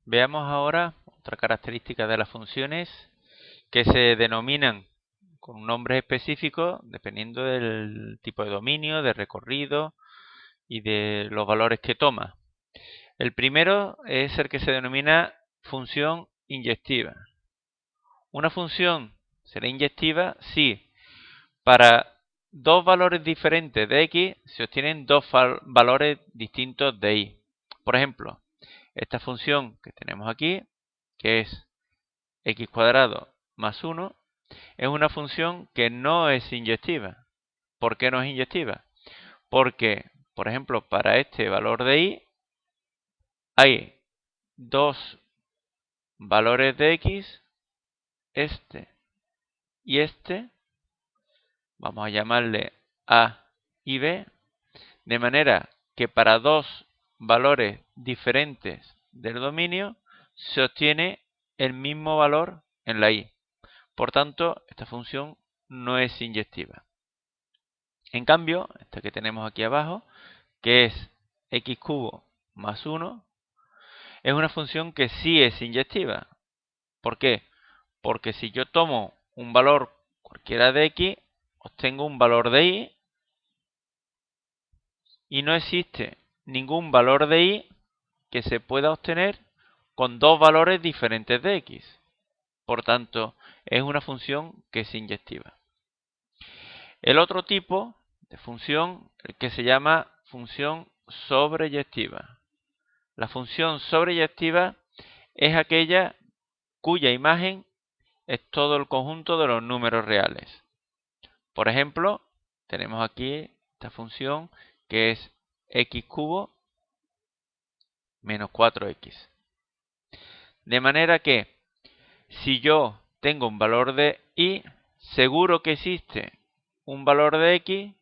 Veamos ahora otra característica de las funciones que se denominan con nombres específicos dependiendo del tipo de dominio, de recorrido y de los valores que toma. El primero es el que se denomina función inyectiva. Una función será inyectiva si para dos valores diferentes de x se obtienen dos valores distintos de y. Por ejemplo, esta función que tenemos aquí, que es x cuadrado más 1, es una función que no es inyectiva. ¿Por qué no es inyectiva? Porque, por ejemplo, para este valor de y hay dos valores de x, este y este, vamos a llamarle a y b, de manera que para dos valores diferentes del dominio se obtiene el mismo valor en la y. Por tanto, esta función no es inyectiva. En cambio, esta que tenemos aquí abajo, que es x cubo más 1, es una función que sí es inyectiva. ¿Por qué? Porque si yo tomo un valor cualquiera de x, obtengo un valor de y no existe ningún valor de y que se pueda obtener con dos valores diferentes de x. Por tanto, es una función que es inyectiva. El otro tipo de función, el que se llama función sobreyectiva. La función sobreyectiva es aquella cuya imagen es todo el conjunto de los números reales. Por ejemplo, tenemos aquí esta función que es x cubo menos 4x. De manera que si yo tengo un valor de y, seguro que existe un valor de x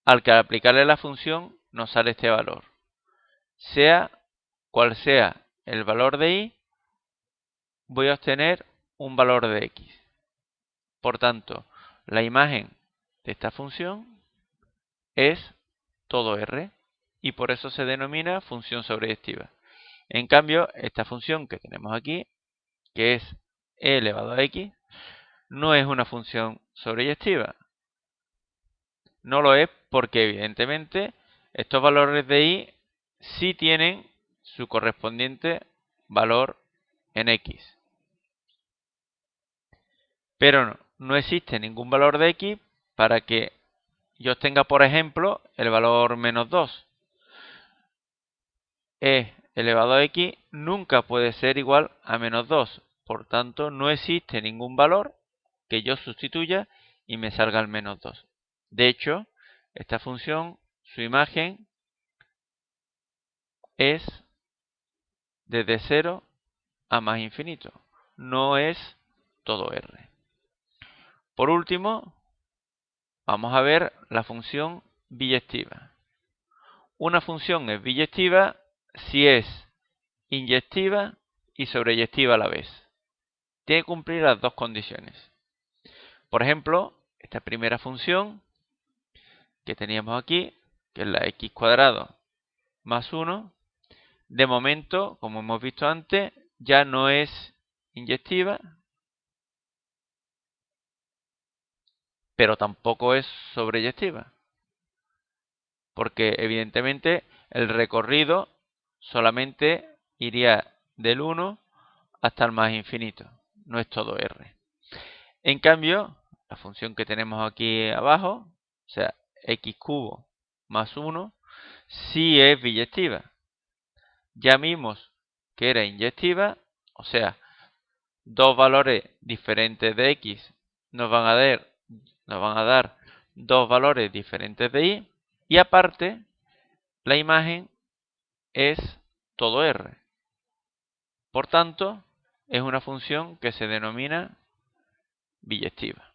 al que al aplicarle la función nos sale este valor. Sea cual sea el valor de y, voy a obtener un valor de x. Por tanto, la imagen de esta función es todo R y por eso se denomina función sobreyectiva. En cambio, esta función que tenemos aquí, que es e elevado a x, no es una función sobreyectiva. No lo es porque evidentemente estos valores de y sí tienen su correspondiente valor en x. Pero no existe ningún valor de x para que yo obtenga, por ejemplo, el valor menos 2. E elevado a x nunca puede ser igual a menos 2. Por tanto, no existe ningún valor que yo sustituya y me salga el menos 2. De hecho, esta función, su imagen es desde 0 a más infinito. No es todo R. Por último, vamos a ver la función biyectiva. Una función es biyectiva si es inyectiva y sobreyectiva a la vez. Tiene que cumplir las dos condiciones. Por ejemplo, esta primera función que teníamos aquí, que es la x cuadrado más 1, de momento, como hemos visto antes, ya no es inyectiva, pero tampoco es sobreyectiva, porque evidentemente el recorrido solamente iría del 1 hasta el más infinito, no es todo R. En cambio, la función que tenemos aquí abajo, o sea, x cubo más 1, sí es biyectiva. Ya vimos que era inyectiva, o sea, dos valores diferentes de x nos van a dar dos valores diferentes de y aparte la imagen es todo R. Por tanto, es una función que se denomina biyectiva.